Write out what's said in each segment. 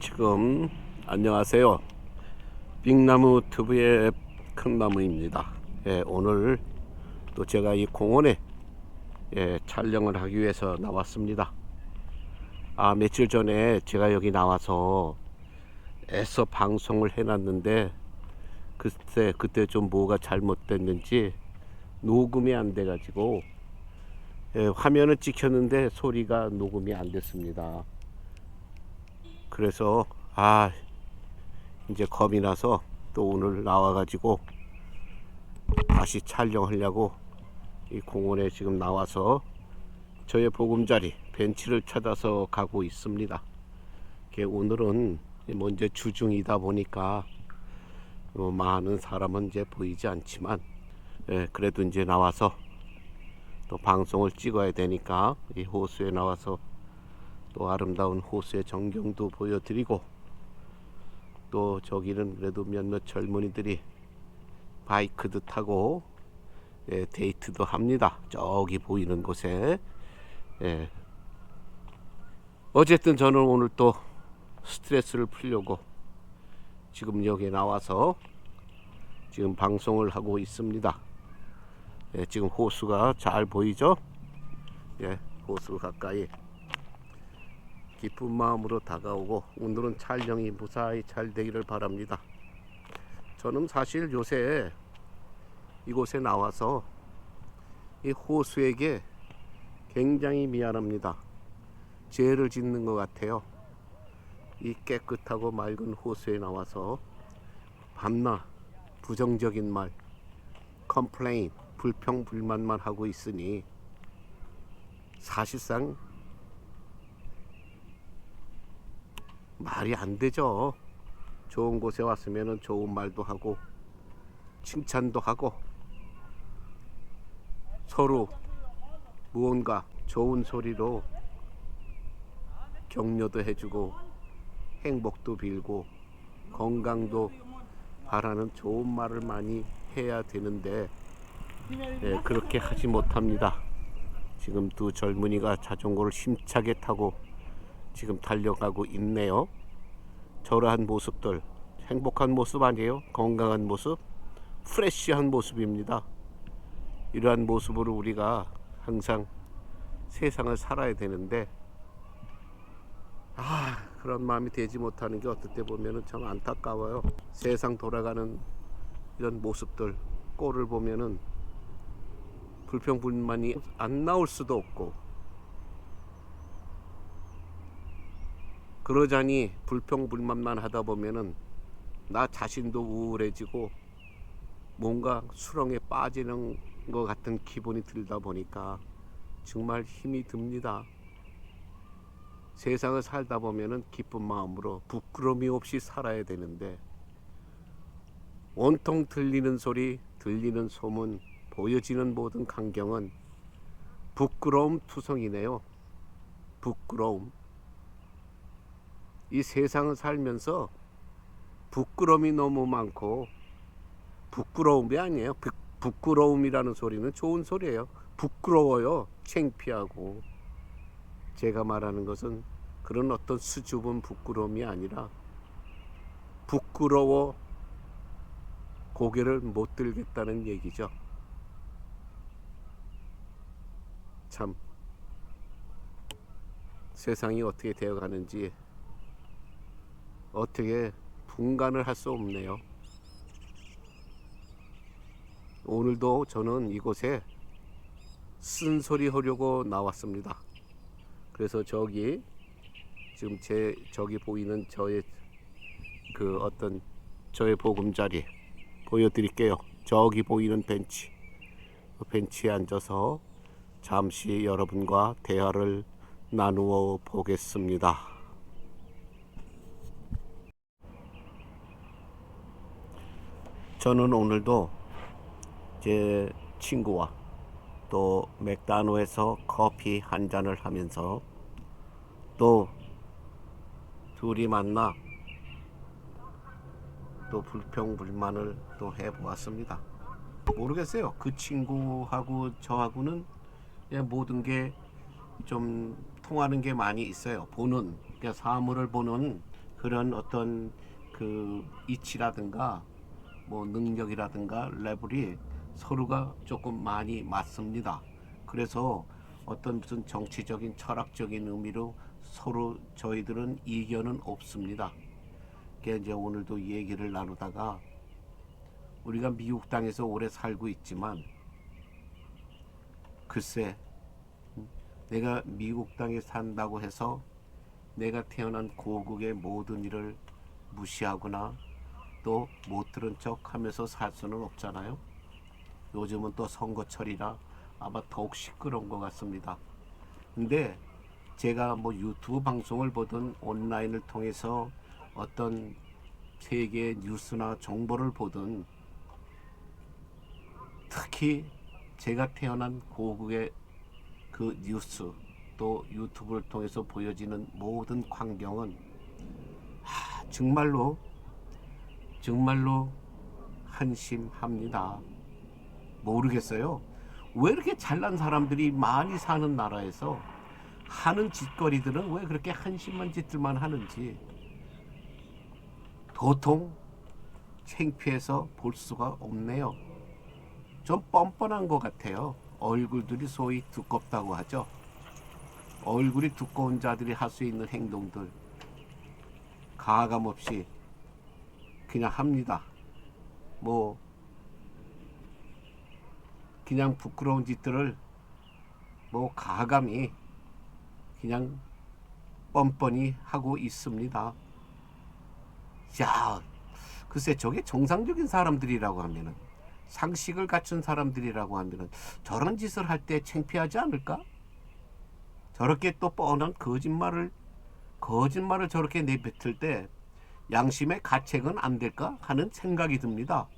지금 안녕하세요. 빅나무 튜브의 큰나무입니다. 오늘 또 제가 이 공원에 촬영을 하기 위해서 나왔습니다. 며칠 전에 제가 여기 나와서 애써 방송을 해놨는데 그때 좀 뭐가 잘못됐는지 녹음이 안 돼가지고 화면은 찍혔는데 소리가 녹음이 안 됐습니다. 그래서 이제 겁이 나서 또 오늘 나와가지고 다시 촬영하려고 이 공원에 지금 나와서 저의 보금자리 벤치를 찾아서 가고 있습니다. 오늘은 이제 주중이다 보니까 많은 사람은 이제 보이지 않지만 그래도 이제 나와서 또 방송을 찍어야 되니까 이 호수에 나와서 또 아름다운 호수의 전경도 보여드리고, 또 저기는 그래도 몇몇 젊은이들이 바이크도 타고 데이트도 합니다. 저기 보이는 곳에. 어쨌든 저는 오늘 또 스트레스를 풀려고 지금 여기 나와서 지금 방송을 하고 있습니다. 지금 호수가 잘 보이죠? 호수 가까이 기쁜 마음으로 다가오고, 오늘은 촬영이 무사히 잘 되기를 바랍니다. 저는 사실 요새 이곳에 나와서 이 호수에게 굉장히 미안합니다. 죄를 짓는 것 같아요. 이 깨끗하고 맑은 호수에 나와서 밤낮 부정적인 말, 컴플레인, 불평불만만 하고 있으니 사실상 말이 안 되죠. 좋은 곳에 왔으면 좋은 말도 하고 칭찬도 하고 서로 무언가 좋은 소리로 격려도 해주고 행복도 빌고 건강도 바라는 좋은 말을 많이 해야 되는데 그렇게 하지 못합니다. 지금 두 젊은이가 자전거를 힘차게 타고 지금 달려가고 있네요. 저러한 모습들 행복한 모습 아니에요? 건강한 모습, 프레쉬한 모습입니다. 이러한 모습으로 우리가 항상 세상을 살아야 되는데 그런 마음이 되지 못하는 게 어떨 때 보면은 참 안타까워요. 세상 돌아가는 이런 모습들 꼴을 보면은 불평불만이 안 나올 수도 없고, 그러자니 불평불만만 하다 보면은 나 자신도 우울해지고 뭔가 수렁에 빠지는 것 같은 기분이 들다 보니까 정말 힘이 듭니다. 세상을 살다 보면은 기쁜 마음으로 부끄러움이 없이 살아야 되는데 온통 들리는 소리, 들리는 소문, 보여지는 모든 광경은 부끄러움 투성이네요. 부끄러움. 이 세상을 살면서 부끄러움이 너무 많고, 부끄러움이 아니에요. 부끄러움이라는 소리는 좋은 소리예요. 부끄러워요. 창피하고. 제가 말하는 것은 그런 어떤 수줍은 부끄러움이 아니라 부끄러워 고개를 못 들겠다는 얘기죠. 참 세상이 어떻게 되어가는지 어떻게 분간을 할 수 없네요. 오늘도 저는 이곳에 쓴소리 하려고 나왔습니다. 그래서 저기 지금 저기 보이는 저의 저의 보금자리 보여드릴게요. 저기 보이는 벤치, 그 벤치에 앉아서 잠시 여러분과 대화를 나누어 보겠습니다. 저는 오늘도 제 친구와 또 맥다노에서 커피 한 잔을 하면서 또 둘이 만나 또 불평불만을 또 해보았습니다. 모르겠어요. 그 친구하고 저하고는 모든 게 좀 통하는 게 많이 있어요. 보는, 그러니까 사물을 보는 그런 어떤 그 이치라든가 뭐 능력이라든가 레벨이 서로가 조금 많이 맞습니다. 그래서 어떤 무슨 정치적인 철학적인 의미로 서로 저희들은 이견은 없습니다. 그게 이제 오늘도 얘기를 나누다가 우리가 미국 땅에서 오래 살고 있지만 글쎄 내가 미국 땅에 산다고 해서 내가 태어난 고국의 모든 일을 무시하거나 또 못 들은 척 하면서 살 수는 없잖아요. 요즘은 또 선거철이라 아마 더욱 시끄러운 것 같습니다. 근데 제가 뭐 유튜브 방송을 보든 온라인을 통해서 어떤 세계 뉴스나 정보를 보든 특히 제가 태어난 고국의 그 뉴스 또 유튜브를 통해서 보여지는 모든 광경은 정말로 한심합니다. 모르겠어요. 왜 이렇게 잘난 사람들이 많이 사는 나라에서 하는 짓거리들은 왜 그렇게 한심한 짓들만 하는지 도통 창피해서 볼 수가 없네요. 좀 뻔뻔한 것 같아요. 얼굴들이 소위 두껍다고 하죠. 얼굴이 두꺼운 자들이 할 수 있는 행동들 가감 없이 그냥 합니다. 뭐 그냥 부끄러운 짓들을 뭐 가감히 그냥 뻔뻔히 하고 있습니다. 야, 글쎄 저게 정상적인 사람들이라고 하면은 상식을 갖춘 사람들이라고 하면은 저런 짓을 할 때 창피하지 않을까? 저렇게 또 뻔한 거짓말을 저렇게 내뱉을 때 양심의 가책은 안 될까 하는 생각이 듭니다.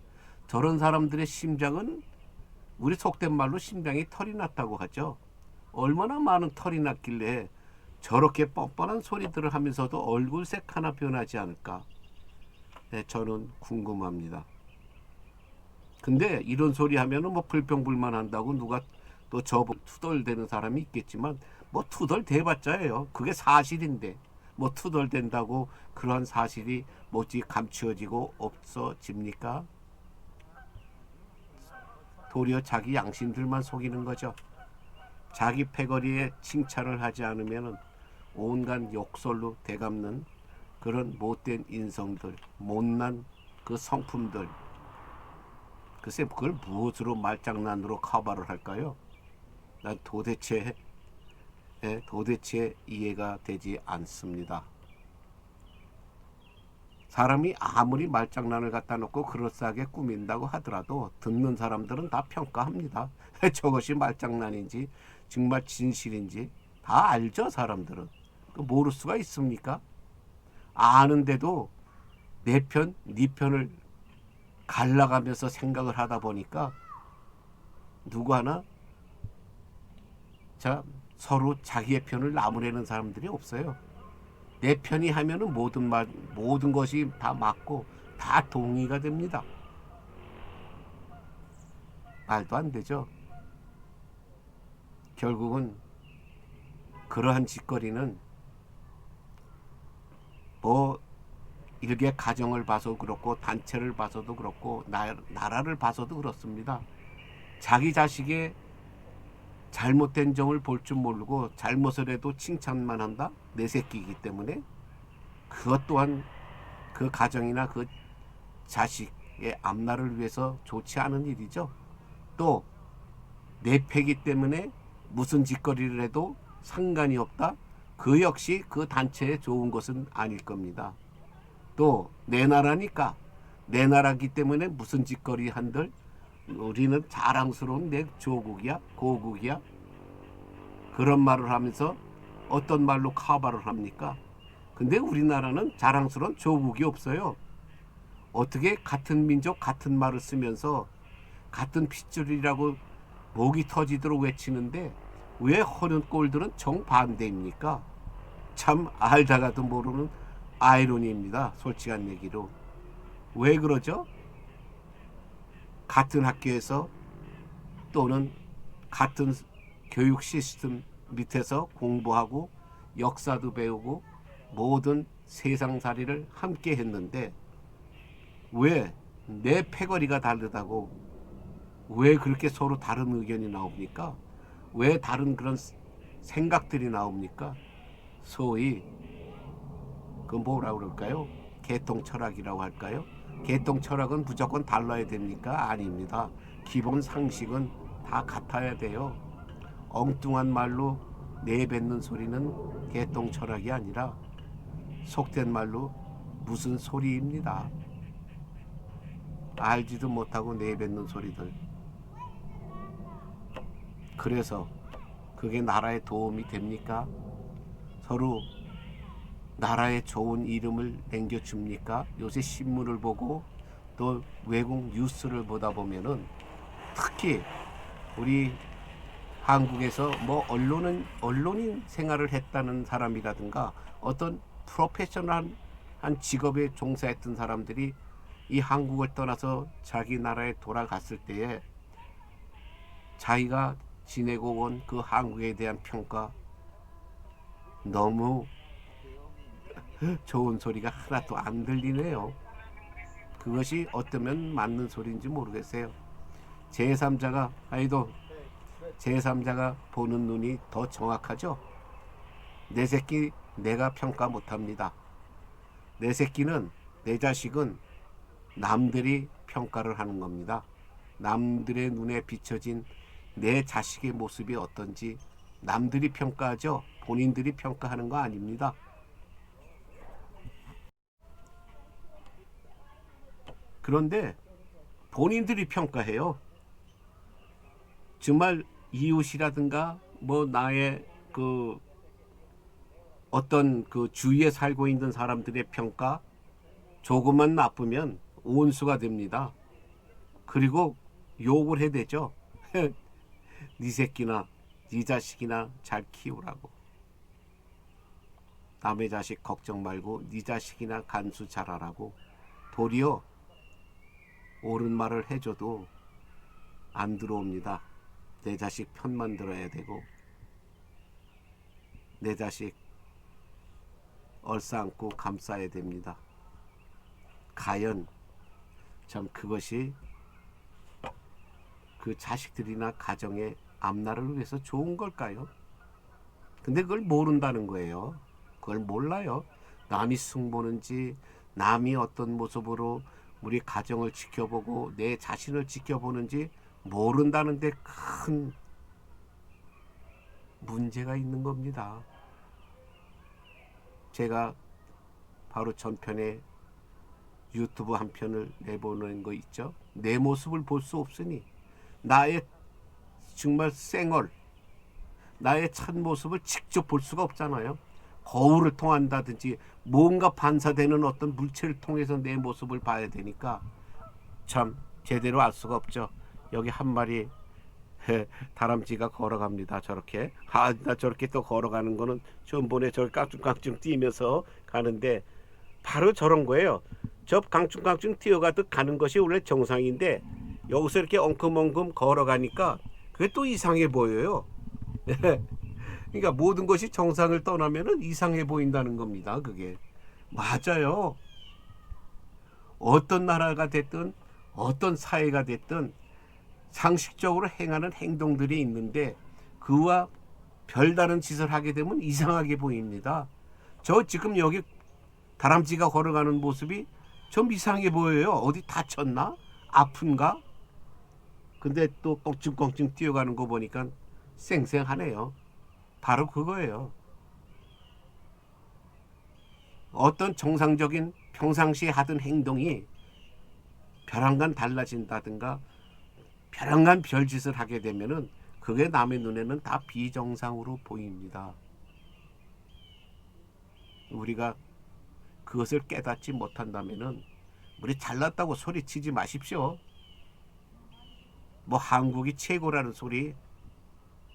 저런 사람들의 심장은 우리 속된 말로 심장이 털이 났다고 하죠. 얼마나 많은 털이 났길래 저렇게 뻔뻔한 소리들을 하면서도 얼굴색 하나 변하지 않을까? 네, 저는 궁금합니다. 근데 이런 소리 하면은 뭐 불평불만 한다고 누가 또 저보고 투덜대는 사람이 있겠지만 뭐 투덜대봤자예요. 그게 사실인데 뭐 투덜댄다고 그러한 사실이 뭐지 감추어지고 없어집니까? 도리어 자기 양심들만 속이는 거죠. 자기 패거리에 칭찬을 하지 않으면 온갖 욕설로 되갚는 그런 못된 인성들, 못난 그 성품들. 글쎄 그걸 무엇으로 말장난으로 커버를 할까요? 난 도대체 이해가 되지 않습니다. 사람이 아무리 말장난을 갖다 놓고 그럴싸하게 꾸민다고 하더라도 듣는 사람들은 다 평가합니다. 저것이 말장난인지 정말 진실인지 다 알죠. 사람들은 모를 수가 있습니까? 아는데도 내 편, 네 편을 갈라가면서 생각을 하다 보니까 누구 하나 서로 자기의 편을 나무라는 사람들이 없어요. 내 편이 하면은 모든 것이 다 맞고 다 동의가 됩니다. 말도 안 되죠. 결국은 그러한 짓거리는 뭐 일개 가정을 봐서 그렇고 단체를 봐서도 그렇고 나라를 봐서도 그렇습니다. 자기 자식의 잘못된 점을 볼 줄 모르고 잘못을 해도 칭찬만 한다? 내 새끼이기 때문에 그것 또한 그 가정이나 그 자식의 앞날을 위해서 좋지 않은 일이죠. 또 내 패기 때문에 무슨 짓거리를 해도 상관이 없다? 그 역시 그 단체에 좋은 것은 아닐 겁니다. 또 내 나라니까 내 나라기 때문에 무슨 짓거리 한들 우리는 자랑스러운 내 조국이야 고국이야 그런 말을 하면서 어떤 말로 커버를 합니까? 근데 우리나라는 자랑스러운 조국이 없어요. 어떻게 같은 민족 같은 말을 쓰면서 같은 핏줄이라고 목이 터지도록 외치는데 왜 허는 꼴들은 정반대입니까? 참 알다가도 모르는 아이러니입니다. 솔직한 얘기로. 왜 그러죠? 같은 학교에서 또는 같은 교육 시스템 밑에서 공부하고 역사도 배우고 모든 세상살이를 함께 했는데 왜 내 패거리가 다르다고 왜 그렇게 서로 다른 의견이 나옵니까? 왜 다른 그런 생각들이 나옵니까? 소위 그 뭐라 그럴까요? 개통 철학이라고 할까요? 개통 철학은 무조건 달라야 됩니까? 아닙니다. 기본 상식은 다 같아야 돼요. 엉뚱한 말로 내뱉는 소리는 개통 철학이 아니라 속된 말로 무슨 소리입니다. 알지도 못하고 내뱉는 소리들. 그래서 그게 나라에 도움이 됩니까? 서로 나라에 좋은 이름을 남겨줍니까? 요새 신문을 보고 또 외국 뉴스를 보다 보면은 특히 우리 한국에서 뭐 언론인 생활을 했다는 사람이라든가 어떤 프로페셔널한 직업에 종사했던 사람들이 이 한국을 떠나서 자기 나라에 돌아갔을 때에 자기가 지내고 온 그 한국에 대한 평가 너무 좋은 소리가 하나도 안 들리네요. 그것이 어쩌면 맞는 소리인지 모르겠어요. 제3자가 아이도 제3자가 보는 눈이 더 정확하죠. 내 새끼 내가 평가 못합니다. 내 새끼는 내 자식은 남들이 평가를 하는 겁니다. 남들의 눈에 비춰진 내 자식의 모습이 어떤지 남들이 평가하죠. 본인들이 평가하는 거 아닙니다. 그런데 본인들이 평가해요. 정말 이웃이라든가 뭐 나의 그 어떤 그 주위에 살고 있는 사람들의 평가 조금만 나쁘면 온수가 됩니다. 그리고 욕을 해대죠. 네 새끼나 네 자식이나 잘 키우라고. 남의 자식 걱정 말고 네 자식이나 간수 잘하라고. 도리어 옳은 말을 해줘도 안 들어옵니다. 내 자식 편만 들어야 되고 내 자식 얼싸안고 감싸야 됩니다. 과연 참 그것이 그 자식들이나 가정의 앞날을 위해서 좋은 걸까요? 근데 그걸 모른다는 거예요. 그걸 몰라요. 남이 승보는지 남이 어떤 모습으로 우리 가정을 지켜보고 내 자신을 지켜보는지 모른다는데 큰 문제가 있는 겁니다. 제가 바로 전편에 유튜브 한 편을 내보낸 거 있죠. 내 모습을 볼 수 없으니 나의 정말 생얼 나의 참모습을 직접 볼 수가 없잖아요. 거울을 통한다든지 뭔가 반사되는 어떤 물체를 통해서 내 모습을 봐야 되니까 참 제대로 알 수가 없죠. 여기 한 마리 다람쥐가 걸어갑니다. 저렇게 나 저렇게 또 걸어가는 거는 전번에 저렇게 깡충깡충 뛰면서 가는데 바로 저런 거예요. 저 깡충깡충 뛰어가듯 가는 것이 원래 정상인데 여기서 이렇게 엉큼엉큼 걸어가니까 그게 또 이상해 보여요. 그러니까 모든 것이 정상을 떠나면은 이상해 보인다는 겁니다. 그게 맞아요. 어떤 나라가 됐든 어떤 사회가 됐든 상식적으로 행하는 행동들이 있는데 그와 별다른 짓을 하게 되면 이상하게 보입니다. 저 지금 여기 다람쥐가 걸어가는 모습이 좀 이상해 보여요. 어디 다쳤나? 아픈가? 근데 또 껑충껑충 뛰어가는 거 보니까 쌩쌩하네요. 바로 그거예요. 어떤 정상적인 평상시에 하던 행동이 벼랑간 달라진다든가 벼랑간 별짓을 하게 되면은 그게 남의 눈에는 다 비정상으로 보입니다. 우리가 그것을 깨닫지 못한다면은 우리 잘났다고 소리치지 마십시오. 뭐 한국이 최고라는 소리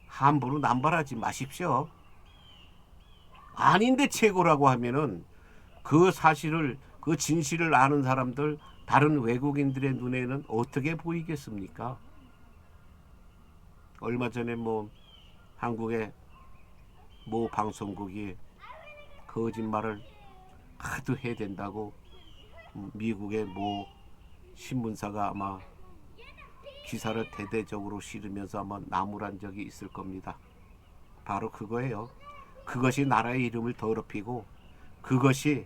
함부로 남발하지 마십시오. 아닌데 최고라고 하면은 그 사실을 그 진실을 아는 사람들 다른 외국인들의 눈에는 어떻게 보이겠습니까? 얼마 전에 뭐 한국의 모 방송국이 거짓말을 하도 해야 된다고 미국의 모 신문사가 아마 기사를 대대적으로 실으면서 아마 나무란 적이 있을 겁니다. 바로 그거예요. 그것이 나라의 이름을 더럽히고 그것이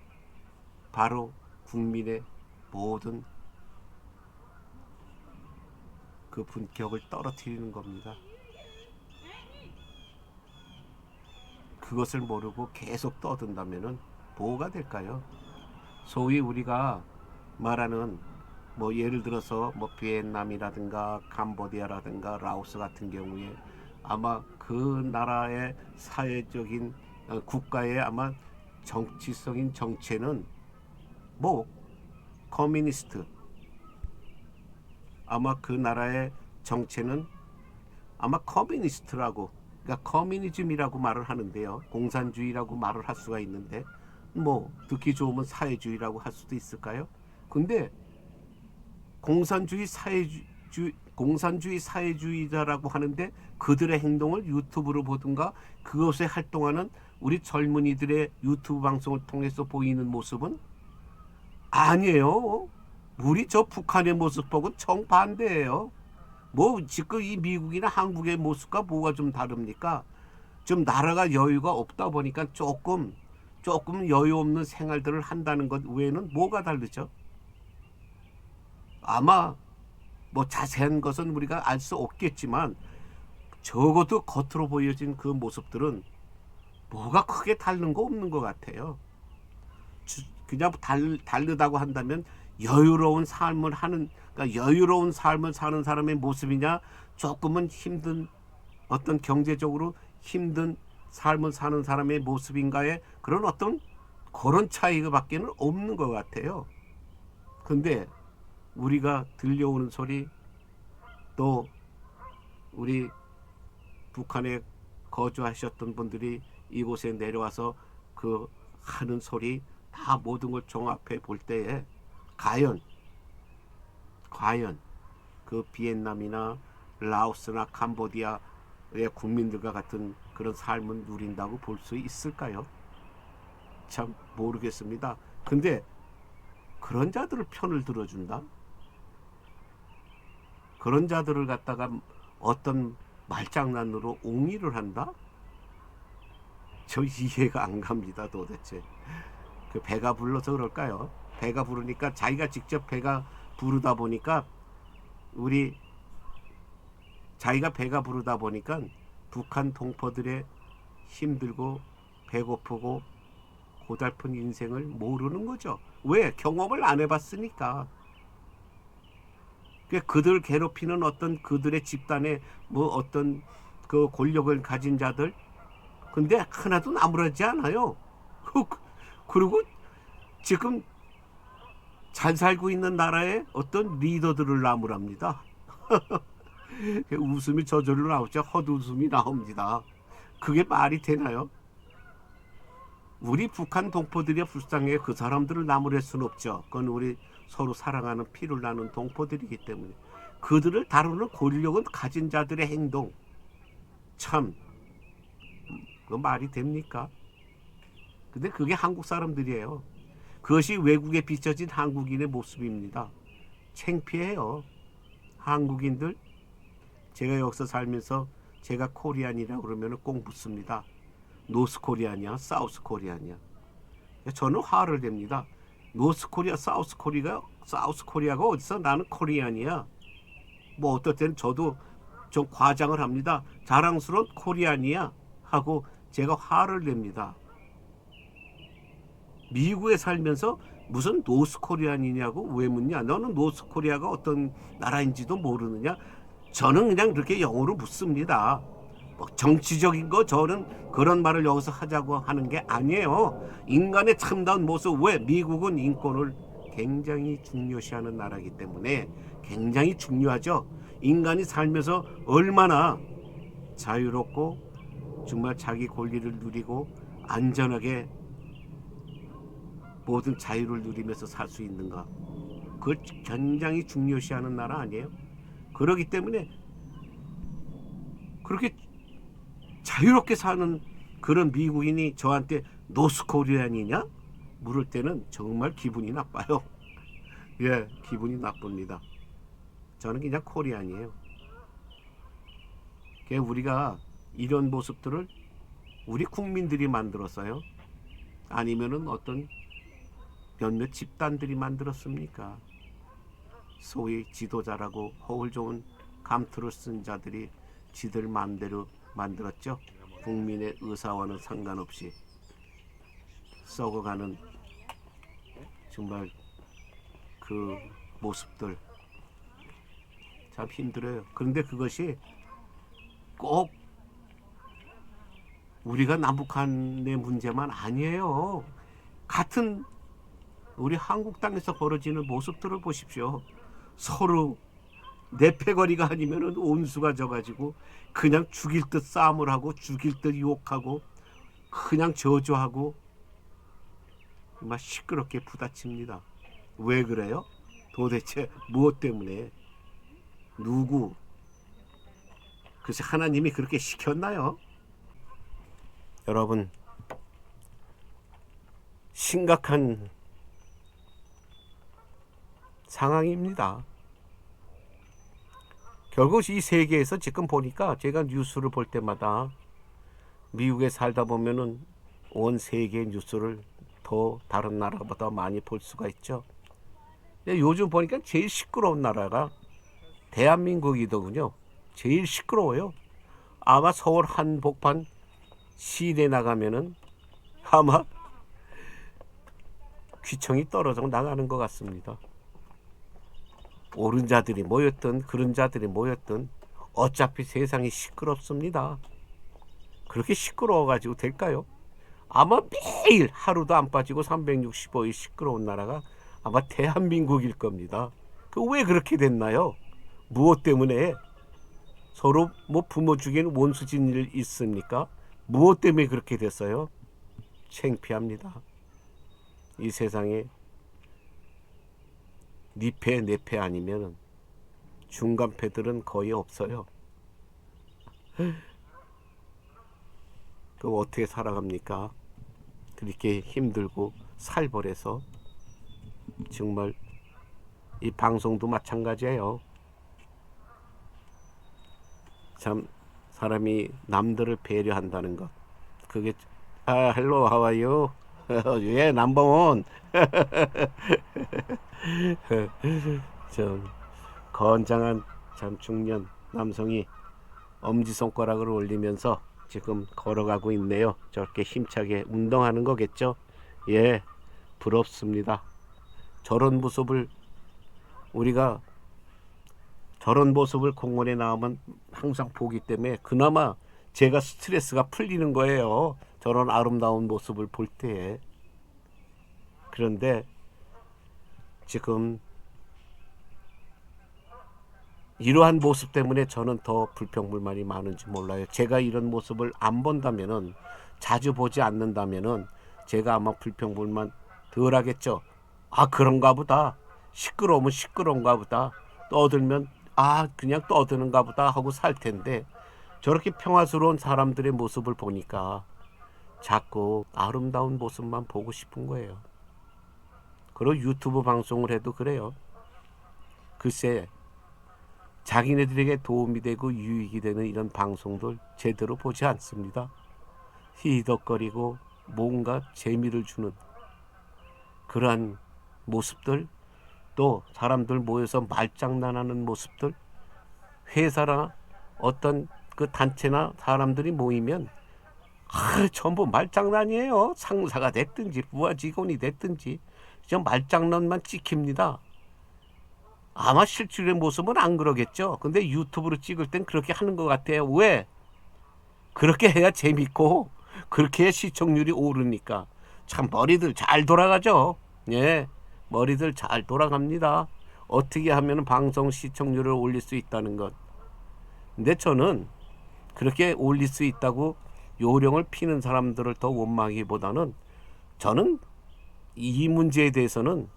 바로 국민의 모든 그 분격을 떨어뜨리는 겁니다. 그것을 모르고 계속 떠든다면은 뭐가 될까요? 소위 우리가 말하는 뭐 예를 들어서 뭐 비엔남이라든가 캄보디아라든가 라오스 같은 경우에 아마 그 나라의 사회적인 국가의 아마 정치성인 정체는 뭐 커뮤니스트, 아마 그 나라의 정체는 아마 커뮤니스트라고, 그러니까 커뮤니즘이라고 말을 하는데요. 공산주의라고 말을 할 수가 있는데 뭐 듣기 좋으면 사회주의라고 할 수도 있을까요? 근데 공산주의 사회주의자라고 하는데 그들의 행동을 유튜브로 보든가 그것에 활동하는 우리 젊은이들의 유튜브 방송을 통해서 보이는 모습은 아니에요. 우리 저 북한의 모습 보고 정반대예요. 뭐 지금 이 미국이나 한국의 모습과 뭐가 좀 다릅니까? 좀 나라가 여유가 없다 보니까 조금 여유 없는 생활들을 한다는 것 외에는 뭐가 다르죠? 아마 뭐 자세한 것은 우리가 알 수 없겠지만 적어도 겉으로 보여진 그 모습들은 뭐가 크게 다른 거 없는 것 같아요. 그냥 다르다고 한다면 여유로운 삶을 하는, 그러니까 여유로운 삶을 사는 사람의 모습이냐, 조금은 힘든 어떤 경제적으로 힘든 삶을 사는 사람의 모습인가에 그런 어떤 그런 차이가밖에는 없는 것 같아요. 근데 우리가 들려오는 소리, 또 우리 북한에 거주하셨던 분들이 이곳에 내려와서 그 하는 소리, 다 모든 걸 종합해 볼 때에 과연 그 비엔남이나 라오스나 캄보디아의 국민들과 같은 그런 삶을 누린다고 볼 수 있을까요? 참 모르겠습니다. 근데 그런 자들을 편을 들어준다? 그런 자들을 갖다가 어떤 말장난으로 옹의를 한다? 저 이해가 안 갑니다, 도대체. 그 배가 불러서 그럴까요? 배가 부르니까 자기가 직접 배가 부르다 보니까 자기가 배가 부르다 보니까 북한 동포들의 힘들고 배고프고 고달픈 인생을 모르는 거죠. 왜? 경험을 안 해봤으니까. 그들 괴롭히는 어떤 그들의 집단의 뭐 어떤 그 권력을 가진 자들, 근데 하나도 나무라지 않아요. 그리고 지금 잘 살고 있는 나라의 어떤 리더들을 나무랍니다. 웃음이 저절로 나오죠. 헛웃음이 나옵니다. 그게 말이 되나요? 우리 북한 동포들이 불쌍해 그 사람들을 나무랄 수는 없죠. 그건 우리 서로 사랑하는 피를 나눈 동포들이기 때문에. 그들을 다루는 권력은 가진 자들의 행동, 참 그 말이 됩니까? 근데 그게 한국 사람들이에요. 그것이 외국에 비춰진 한국인의 모습입니다. 창피해요. 한국인들, 제가 여기서 살면서 제가 코리안이라고 그러면 꼭 묻습니다. 노스 코리안이야, 사우스 코리안이야. 저는 화를 냅니다. 노스 코리아, 사우스 코리아가 어디서 나는 코리안이야. 뭐 어떨 때는 저도 좀 과장을 합니다. 자랑스러운 코리안이야 하고 제가 화를 냅니다. 미국에 살면서 무슨 노스 코리안이냐고 왜 묻냐? 너는 노스 코리아가 어떤 나라인지도 모르느냐? 저는 그냥 그렇게 영어로 묻습니다. 뭐 정치적인 거 저는 그런 말을 여기서 하자고 하는 게 아니에요. 인간의 참다운 모습, 왜? 미국은 인권을 굉장히 중요시하는 나라이기 때문에 굉장히 중요하죠. 인간이 살면서 얼마나 자유롭고 정말 자기 권리를 누리고 안전하게 모든 자유를 누리면서 살 수 있는가, 그걸 굉장히 중요시하는 나라 아니에요? 그렇기 때문에 그렇게 자유롭게 사는 그런 미국인이 저한테 노스코리안이냐? 물을 때는 정말 기분이 나빠요. 예, 기분이 나쁩니다. 저는 그냥 코리안이에요. 우리가 이런 모습들을 우리 국민들이 만들었어요? 아니면은 어떤 몇몇 집단들이 만들었습니까? 소위 지도자라고 허울 좋은 감투를 쓴 자들이 지들 마음대로 만들었죠. 국민의 의사와는 상관없이 썩어가는 정말 그 모습들 참 힘들어요. 그런데 그것이 꼭 우리가 남북한의 문제만 아니에요. 같은 우리 한국 땅에서 벌어지는 모습들을 보십시오. 서로 내패거리가 아니면은 온수가 져가지고 그냥 죽일 듯 싸움을 하고 죽일 듯 욕하고 그냥 저주하고 막 시끄럽게 부딪힙니다. 왜 그래요? 도대체 무엇 때문에? 누구? 글쎄 하나님이 그렇게 시켰나요? 여러분, 심각한 상황입니다. 결국 이 세계에서 지금 보니까 제가 뉴스를 볼 때마다 미국에 살다 보면은 온 세계 뉴스를 더 다른 나라보다 많이 볼 수가 있죠. 근데 요즘 보니까 제일 시끄러운 나라가 대한민국이더군요. 제일 시끄러워요. 아마 서울 한복판 시내 나가면은 아마 귀청이 떨어져 나가는 것 같습니다. 옳은 자들이 모였든 그런 자들이 모였든 어차피 세상이 시끄럽습니다. 그렇게 시끄러워가지고 될까요? 아마 매일 하루도 안 빠지고 365일 시끄러운 나라가 아마 대한민국일 겁니다. 그 왜 그렇게 됐나요? 무엇 때문에? 서로 뭐 부모 죽인 원수진 일 있습니까? 무엇 때문에 그렇게 됐어요? 창피합니다. 이 세상에 니패 내패 아니면 중간패들은 거의 없어요. 그럼 어떻게 살아갑니까? 그렇게 힘들고 살벌해서. 정말 이 방송도 마찬가지예요. 참 사람이 남들을 배려한다는 것, 그게 hello, how are you? 예, 남봉원. 좀 건장한 참 중년 남성이 엄지손가락을 올리면서 지금 걸어가고 있네요. 저렇게 힘차게 운동하는 거겠죠. 예, 부럽습니다. 저런 모습을 우리가 저런 모습을 공원에 나오면 항상 보기 때문에 그나마 제가 스트레스가 풀리는 거예요. 저런 아름다운 모습을 볼 때에. 그런데 지금 이러한 모습 때문에 저는 더 불평불만이 많은지 몰라요. 제가 이런 모습을 안 본다면은, 자주 보지 않는다면은 제가 아마 불평불만 덜 하겠죠. 아, 그런가 보다. 시끄러우면 시끄러운가 보다. 떠들면 그냥 떠드는가 보다 하고 살 텐데, 저렇게 평화스러운 사람들의 모습을 보니까 자꾸 아름다운 모습만 보고 싶은 거예요. 그리고 유튜브 방송을 해도 그래요. 글쎄, 자기네들에게 도움이 되고 유익이 되는 이런 방송들 제대로 보지 않습니다. 히덕거리고 뭔가 재미를 주는 그러한 모습들, 또 사람들 모여서 말장난하는 모습들, 회사나 어떤 그 단체나 사람들이 모이면 전부 말장난이에요. 상사가 됐든지 부하 직원이 됐든지 그냥 말장난만 찍힙니다. 아마 실질의 모습은 안 그러겠죠. 근데 유튜브로 찍을 땐 그렇게 하는 것 같아요. 왜? 그렇게 해야 재밌고 그렇게 해야 시청률이 오르니까. 참 머리들 잘 돌아가죠. 예, 머리들 잘 돌아갑니다. 어떻게 하면 방송 시청률을 올릴 수 있다는 것. 근데 저는 그렇게 올릴 수 있다고 요령을 피는 사람들을 더 원망하기보다는, 저는 이 문제에 대해서는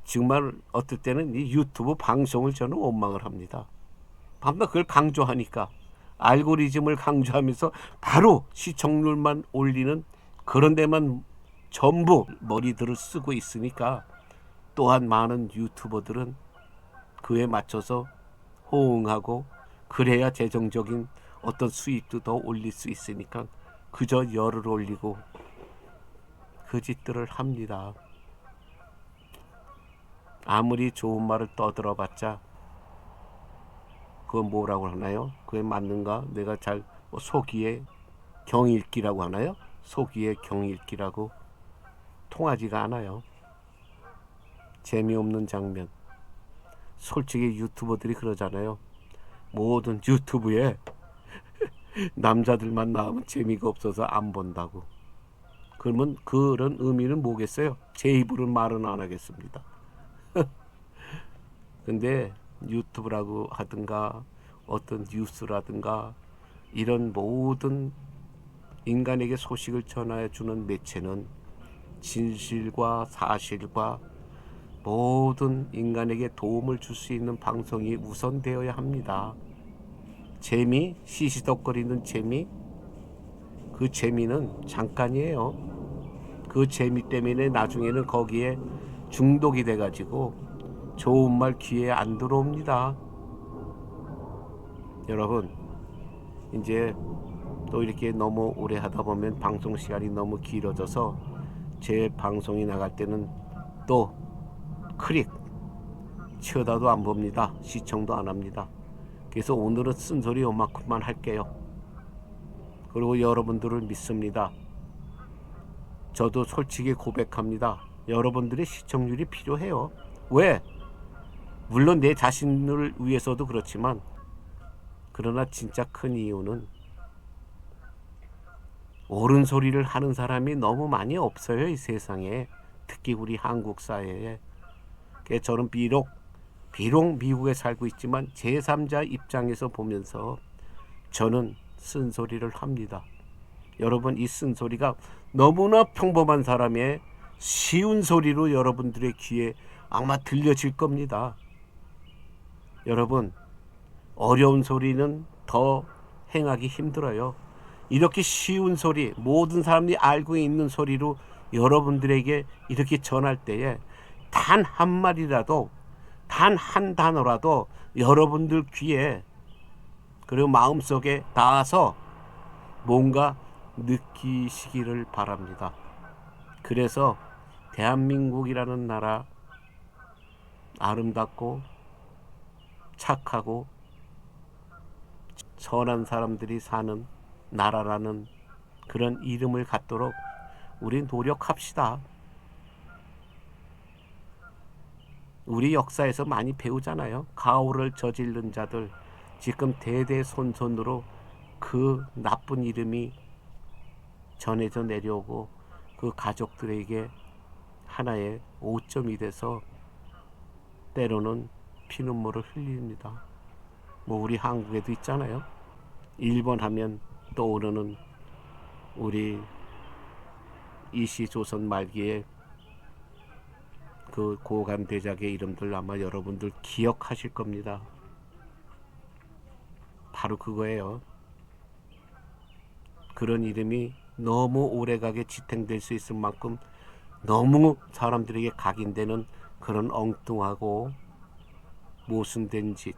정말 어떨 때는 이 유튜브 방송을 저는 원망을 합니다. 밤낮 그걸 강조하니까, 알고리즘을 강조하면서 바로 시청률만 올리는 그런 데만 전부 머리들을 쓰고 있으니까 또한 많은 유튜버들은 그에 맞춰서 호응하고 그래야 재정적인 어떤 수익도 더 올릴 수 있으니까 그저 열을 올리고 그 짓들을 합니다. 아무리 좋은 말을 떠들어봤자 그건 뭐라고 하나요? 그게 맞는가? 내가 잘 속이의 경읽기라고 하나요? 속이의 경읽기라고 통하지가 않아요. 재미없는 장면. 솔직히 유튜버들이 그러잖아요. 모든 유튜브에 남자들만 나오면 재미가 없어서 안 본다고. 그러면 그런 의미는 뭐겠어요? 제 입으로는 말은 안 하겠습니다. 근데 유튜브라고 하든가 어떤 뉴스라든가 이런 모든 인간에게 소식을 전해 주는 매체는 진실과 사실과 모든 인간에게 도움을 줄 수 있는 방송이 우선되어야 합니다. 재미, 시시덕거리는 재미, 그 재미는 잠깐이에요. 그 재미 때문에 나중에는 거기에 중독이 돼가지고 좋은 말 귀에 안 들어옵니다. 여러분, 이제 또 이렇게 너무 오래 하다 보면 방송 시간이 너무 길어져서 제 방송이 나갈 때는 또 클릭 쳐다도 안 봅니다. 시청도 안 합니다. 그래서 오늘은 쓴소리 요만큼만 할게요. 그리고 여러분들을 믿습니다. 저도 솔직히 고백합니다. 여러분들의 시청률이 필요해요. 왜? 물론 내 자신을 위해서도 그렇지만 그러나 진짜 큰 이유는 옳은 소리를 하는 사람이 너무 많이 없어요. 이 세상에. 특히 우리 한국 사회에. 저는 비록 미국에 살고 있지만 제3자 입장에서 보면서 저는 쓴소리를 합니다. 여러분, 이 쓴소리가 너무나 평범한 사람의 쉬운 소리로 여러분들의 귀에 아마 들려질 겁니다. 여러분, 어려운 소리는 더 행하기 힘들어요. 이렇게 쉬운 소리, 모든 사람들이 알고 있는 소리로 여러분들에게 이렇게 전할 때에 단 한마디라도, 단 한 단어라도 여러분들 귀에 그리고 마음속에 닿아서 뭔가 느끼시기를 바랍니다. 그래서 대한민국이라는 나라, 아름답고 착하고 선한 사람들이 사는 나라라는 그런 이름을 갖도록 우리 노력합시다. 우리 역사에서 많이 배우잖아요. 가오를 저지른 자들, 지금 대대손손으로 그 나쁜 이름이 전해져 내려오고 그 가족들에게 하나의 오점이 돼서 때로는 피눈물을 흘립니다. 우리 한국에도 있잖아요. 일본 하면 떠오르는 우리 이시조선 말기에 그 고관 대작의 이름들 아마 여러분들 기억하실 겁니다. 바로 그거예요. 그런 이름이 너무 오래가게 지탱될 수 있을 만큼 너무 사람들에게 각인되는 그런 엉뚱하고 모순된 짓,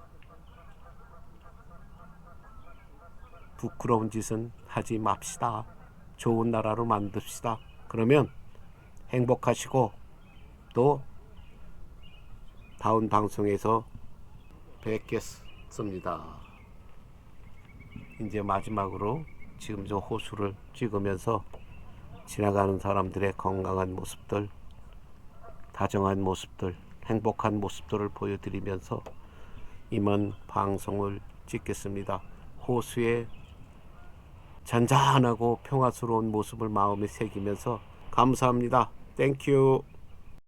부끄러운 짓은 하지 맙시다. 좋은 나라로 만듭시다. 그러면 행복하시고 또 다음 방송에서 뵙겠습니다. 이제 마지막으로 지금 저 호수를 찍으면서 지나가는 사람들의 건강한 모습들, 다정한 모습들, 행복한 모습들을 보여드리면서 이만 방송을 찍겠습니다. 호수의 잔잔하고 평화스러운 모습을 마음에 새기면서 감사합니다. 땡큐.